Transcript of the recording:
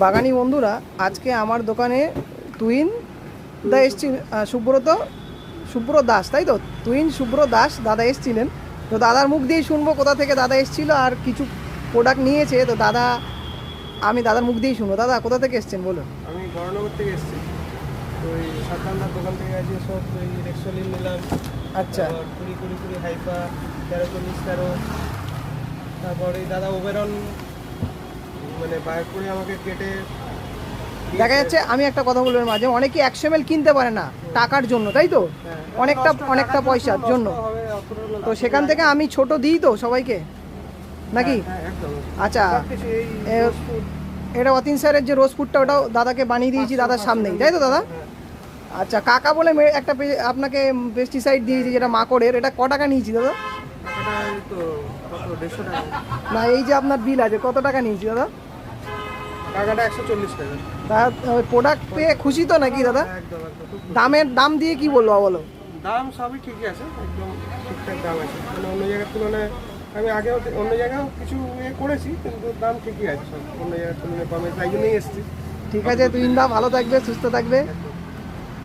বাগানি বন্ধুরা, আজকে আমার দোকানে তুইন দা এসছিল, শুভ্র দাস, তাই তো? তুইন শুভ্র দাস দাদা এসছিলেন। তো দাদার মুখ দিয়েই শুনবো কোথা থেকে দাদা এসছিল আর কিছু প্রোডাক্ট নিয়েছে। তো দাদা, আমি দাদার মুখ দিয়েই শুনবো। দাদা কোথা থেকে এসছেন বলুন। আমি বড়নগর থেকে এসেছি। তো ওই সাতটান্দার দোকান থেকে আজকে সব ওই রেক্সোলিন নিলাম। আচ্ছা, তারপর কুড়ি কুড়ি কুড়ি হাইফা 1340 তারপর এই দাদা ওভারঅল মানে বাইর করে আমাকে কেটে দেখা যাচ্ছে, আমি একটা কথা বলবেন, মাঝে অনেকে 100 ml কিনতে পারে না টাকার জন্য, তাই তো? অনেকটা পয়সার জন্য। তো সেখান থেকে আমি ছোট দিই তো সবাইকে, নাকি? আচ্ছা, এটা অতীন স্যারের যে রোজ ফুডটা, ওটাও দাদাকে বানিয়ে দিয়েছি দাদার সামনেই, তাই তো দাদা? আচ্ছা, কাকা বলে একটা আপনাকে পেস্টিসাইড দিয়েছি যেটা মাকড়ের, এটা ক টাকা নিয়েছি দাদা? না, এই যে আপনার বিল আছে, কত টাকা নিয়েছি দাদা? টাকাটা 140 টাকা। তা ওই প্রোডাক্ট পেয়ে খুশি তো নাকি দাদা? দাম দিয়ে কি বলবো বলো? দাম সবই ঠিকই আছে, একদম ঠিকঠাক দাম আছে। মানে অন্য জায়গার তুলনায় আমি আগেও অন্য জায়গাও কিছু করেছি, কিন্তু দাম ঠিকই আছে সব অন্য জায়গার তুলনায় কমে, তাই জন্যই এসেছি। ঠিক আছে, তুই ভালো থাকবে, সুস্থ থাকবে।